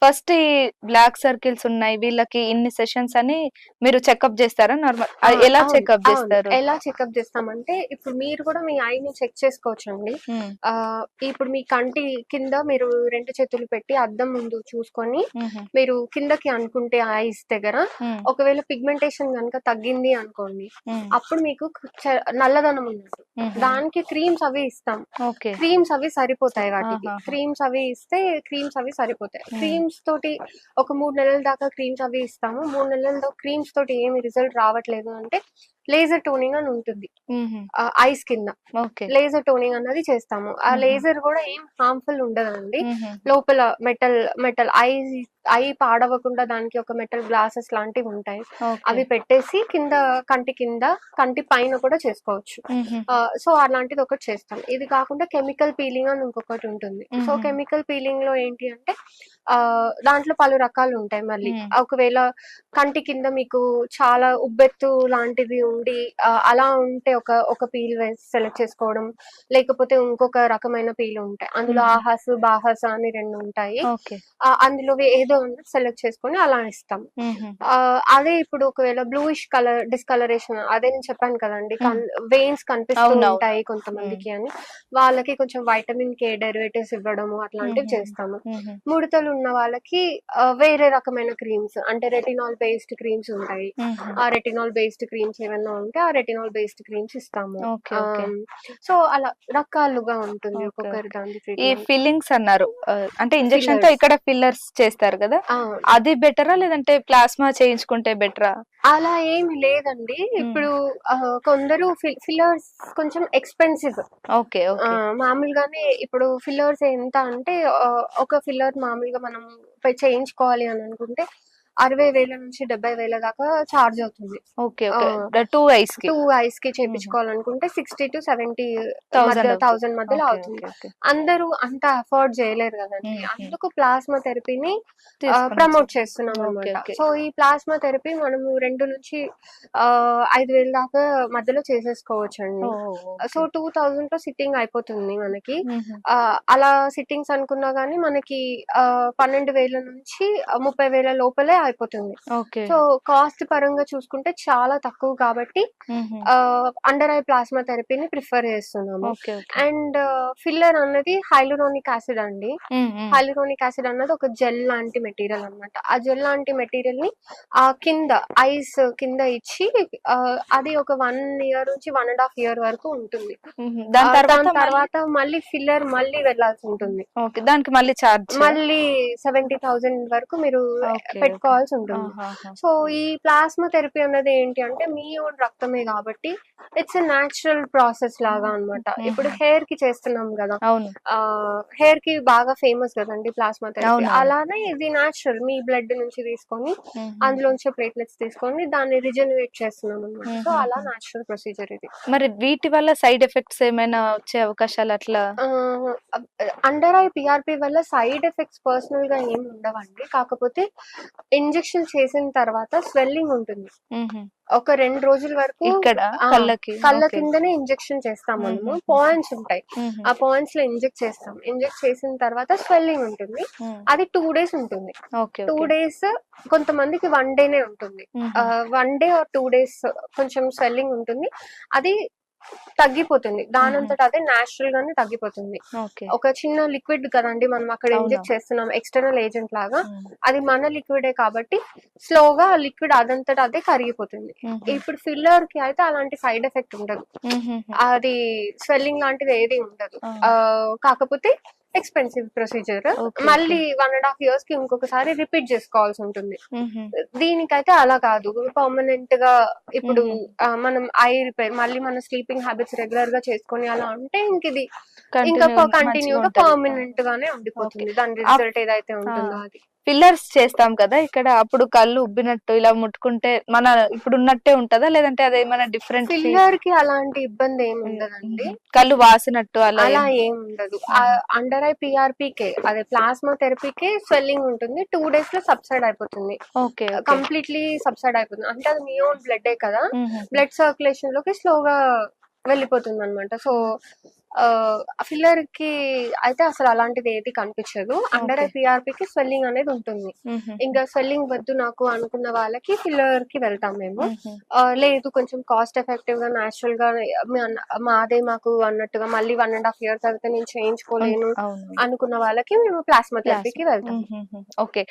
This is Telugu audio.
ఫస్ట్ ఈ బ్లాక్ సర్కిల్స్ ఉన్నాయి వీళ్ళకి ఇన్ని సెషన్స్ అని మీరు చెకప్ చేస్తారా నార్మల్? ఎలా అవును. చెకప్ అవును. చేస్తారు? ఎలా చెకప్ చేస్తామంటే, ఇప్పుడు మీరు కూడా మీ ఐని చెక్ చేసుకోవచ్చండి. ఇప్పుడు మీ కంటి కింద మీరు 2 చేతులు పెట్టి అద్దం ముందు చూసుకొని, మీరు కిందకి అనుకుంటే ఐస్ దగ్గర ఒకవేళ పిగ్మెంటేషన్ గనుక తగ్గింది అనుకోండి, అప్పుడు మీకు నల్లదనం ఉన్నట్టు. దానికి క్రీమ్స్ అవి ఇస్తాం. ఓకే. క్రీమ్స్ అవి సరిపోతాయి వాటికి. క్రీమ్స్ అవి ఇస్తే క్రీమ్స్ అవి సరిపోతాయి. క్రీమ్స్ తోటి ఒక 3 నెలల దాకా క్రీమ్స్ అవి ఇస్తాము. 3 నెలల్లో క్రీమ్స్ తోటి ఏమి రిజల్ట్ రావట్లేదు అంటే లేజర్ టోనింగ్ అని ఉంటుంది ఐస్ కింద. లేజర్ టోనింగ్ అన్నది చేస్తాము. ఆ లేజర్ కూడా ఏం హార్మ్ఫుల్ ఉండదండి. లోపల మెటల్ ఐ పాడవకుండా దానికి ఒక మెటల్ గ్లాసెస్ లాంటివి ఉంటాయి. అవి పెట్టేసి కంటి పైన కూడా చేసుకోవచ్చు. సో అలాంటిది ఒకటి చేస్తాం. ఇది కాకుండా కెమికల్ పీలింగ్ అని ఇంకొకటి ఉంటుంది. సో కెమికల్ పీలింగ్ లో ఏంటి అంటే దాంట్లో పలు రకాలు ఉంటాయి. మళ్ళీ ఒకవేళ కంటి కింద మీకు చాలా ఉబ్బెత్తు లాంటిది ఉండి అలా ఉంటే ఒక పీల్ సెలెక్ట్ చేసుకోవడం, లేకపోతే ఇంకొక రకమైన పీల్ ఉంటాయి. అందులో ఆహాస్ బాహాస్ అని 2 ఉంటాయి. అందులో ఏదో సెలెక్ట్ చేసుకొని అలా ఇస్తాం. అదే ఇప్పుడు ఒకవేళ బ్లూయిష్ కలర్ డిస్కలరేషన్, అదే నేను చెప్పాను కదండి, వెయిన్స్ కనిపిస్తూ ఉంటాయి కొంతమందికి అని, వాళ్ళకి కొంచెం వైటమిన్ కే డెరివేటివ్స్ ఇవ్వడము అట్లాంటివి చేస్తాము. ముడతలు ఉన్న వాళ్ళకి వేరే రకమైన క్రీమ్స్ అంటే రెటినాల్ బేస్డ్ క్రీమ్స్ ఉంటాయి. ఆ రెటినాల్ బేస్డ్ క్రీమ్స్ ఏమైనా ఉంటే ఆ రెటినాల్ బేస్డ్ క్రీమ్స్ ఇస్తాము. సో అలా రకాలుగా ఉంటుంది ఒక్కొక్కరి దాని. ఈ ఫిల్లింగ్స్ అన్నారు, అంటే ఇంజెక్షన్ తో ఇక్కడ ఫిల్లర్స్ చేస్తారు కదా, అది బెటరా లేదంటే ప్లాస్మా చేయించుకుంటే బెటరా? అలా ఏమి లేదండి. ఇప్పుడు కొందరు ఫిల్లర్స్ కొంచెం ఎక్స్పెన్సివ్. మామూలుగానే ఇప్పుడు ఫిల్లర్స్ ఎంత అంటే ఒక ఫిల్లర్ మామూలుగా మనం చేయించుకోవాలి అని అనుకుంటే 60,000 నుంచి 70,000 దాకా చార్జ్ అవుతుంది. టూ ఐస్ కి చేయించుకోవాలనుకుంటే 60 to 70,000 మధ్యలో అవుతుంది. అందరూ అంత అఫోర్డ్ చేయలేరు కదండి. అందుకు ప్లాస్మా థెరపీని ప్రమోట్ చేస్తున్నాం అనమాట. సో ఈ ప్లాస్మా థెరపీ మనము 2 నుంచి 5,000 దాకా మధ్యలో చేసేసుకోవచ్చు అండి. సో 2,000 లో సిట్టింగ్ అయిపోతుంది మనకి. అలా సిట్టింగ్స్ అనుకున్నా గానీ మనకి 12,000 నుంచి 30,000 లోపలే అయిపోతుంది. సో కాస్ట్ పరంగా చూసుకుంటే చాలా తక్కువ కాబట్టి అండర్ ఐ ప్లాస్మా థెరపీని ప్రిఫర్ చేస్తున్నాము. అండ్ ఫిల్లర్ అన్నది హైలూరోనిక్ యాసిడ్ అండి. హైలూరోనిక్ యాసిడ్ అన్నది ఒక జెల్ లాంటి మెటీరియల్ అన్నమాట. ఆ జెల్ లాంటి మెటీరియల్ ని ఆ కింద ఐస్ కింద ఇచ్చి అది ఒక 1 year నుంచి 1.5 year వరకు ఉంటుంది. దాని తర్వాత మళ్ళీ ఫిల్లర్ మళ్ళీ వెళ్లాల్సి ఉంటుంది. దానికి మళ్ళీ 70,000 వరకు మీరు పెట్టుకోవాల్సి ఉంటుంది. సో ఈ ప్లాస్మా థెరపీ అన్నది ఏంటి అంటే మీ ఓన్ రక్తమే కాబట్టి ఇట్స్ ఎ న్యాచురల్ ప్రాసెస్ లాగా అన్నమాట. ఇప్పుడు హెయిర్ కి చేస్తున్నాం కదా, హెయిర్ కి బాగా ఫేమస్ కదండి ప్లాస్మా థెరపీ. అలానే ఇది న్యాచురల్, మీ బ్లడ్ నుంచి తీసుకొని అందులోంచి ప్లేట్లెట్స్ తీసుకొని దాన్ని రిజనరేట్ చేస్తున్నాం అన్నమాట. సో అలా న్యాచురల్ ప్రొసీజర్ ఇది. మరి వీటి వల్ల సైడ్ ఎఫెక్ట్స్ ఏమైనా వచ్చే అవకాశాలు అట్లా? అండర్ ఐ పిఆర్పి వల్ల సైడ్ ఎఫెక్ట్స్ పర్సనల్ గా ఏమి ఉండవండి. కాకపోతే ఇంజెక్షన్ చేసిన తర్వాత స్వెల్లింగ్ ఉంటుంది. ఒక 2 రోజుల వరకు కళ్ళ కిందనే ఇంజెక్షన్ చేస్తాం మనము. పాయింట్స్ ఉంటాయి, ఆ పాయింట్స్ లో ఇంజెక్ట్ చేస్తాం. ఇంజెక్ట్ చేసిన తర్వాత స్వెల్లింగ్ ఉంటుంది. అది 2 days ఉంటుంది. 2 days కొంతమందికి 1 day ఉంటుంది. 1 day or 2 days కొంచెం స్వెల్లింగ్ ఉంటుంది. అది తగ్గిపోతుంది, దానంతట అదే న్యాచురల్ గానే తగ్గిపోతుంది. ఒక చిన్న లిక్విడ్ కదండి మనం అక్కడ ఇంజెక్ట్ చేస్తున్నాం, ఎక్స్టర్నల్ ఏజెంట్ లాగా. అది మన లిక్విడే కాబట్టి స్లోగా లిక్విడ్ అదంతట అదే కరిగిపోతుంది. ఇప్పుడు ఫిల్లర్ కి అయితే అలాంటి సైడ్ ఎఫెక్ట్ ఉండదు, అది స్వెల్లింగ్ లాంటిది ఏది ఉండదు. కాకపోతే ఎక్స్పెన్సివ్ ప్రొసీజర్, మళ్ళీ 1.5 years కి ఇంకొకసారి రిపీట్ చేసుకోవాల్సి ఉంటుంది. దీనికైతే అలా కాదు, పర్మనెంట్ గా ఇప్పుడు మనం ఐ రిపేర్ మళ్ళీ మన స్లీపింగ్ హ్యాబిట్స్ రెగ్యులర్ గా చేసుకొని అలా ఉంటే ఇది ఇంకా కంటిన్యూగా పర్మనెంట్ గానే ఉండిపోతుంది. దాని రిజల్ట్ ఏదైతే ఉంటుందో అది. ఫిల్లర్స్ చేస్తాం కదా ఇక్కడ, అప్పుడు కళ్ళు ఉబ్బినట్టు ఇలా ముట్టుకుంటే మన ఇప్పుడు ఉన్నట్టే ఉంటదా లేదంటే అదేమైనా డిఫరెంట్? ఫిల్లర్ కి అలాంటి ఇబ్బంది ఏమి ఉండదండి, కళ్ళు వాసినట్టు అలా ఏం ఉండదు. అండర్ ఐ పిఆర్పీకే అదే ప్లాస్మా థెరపీకే స్వెల్లింగ్ ఉంటుంది. 2 days లో సబ్సైడ్ అయిపోతుంది, కంప్లీట్లీ సబ్సైడ్ అయిపోతుంది. అంటే అది మీ ఓన్ బ్లడ్ కదా, బ్లడ్ సర్క్యులేషన్ లోకి స్లోగా వెళ్ళిపోతుంది అనమాట. సో ఫిల్లర్ కి అయితే అసలు అలాంటిది ఏది కనిపించదు. అండర్ ఐ పిఆర్పికి స్వెల్లింగ్ అనేది ఉంటుంది. ఇంకా స్వెల్లింగ్ వద్దు నాకు అనుకున్న వాళ్ళకి ఫిల్లర్ కి వెళ్తాం మేము. లేదు కొంచెం కాస్ట్ ఎఫెక్టివ్ గా న్యాచురల్ గా మాదే మాకు అన్నట్టుగా మళ్ళీ 1.5 years తర్వాత నేను చేయించుకోలేను అనుకున్న వాళ్ళకి మేము ప్లాస్మా థెరపీకి వెళ్తాం. ఓకే.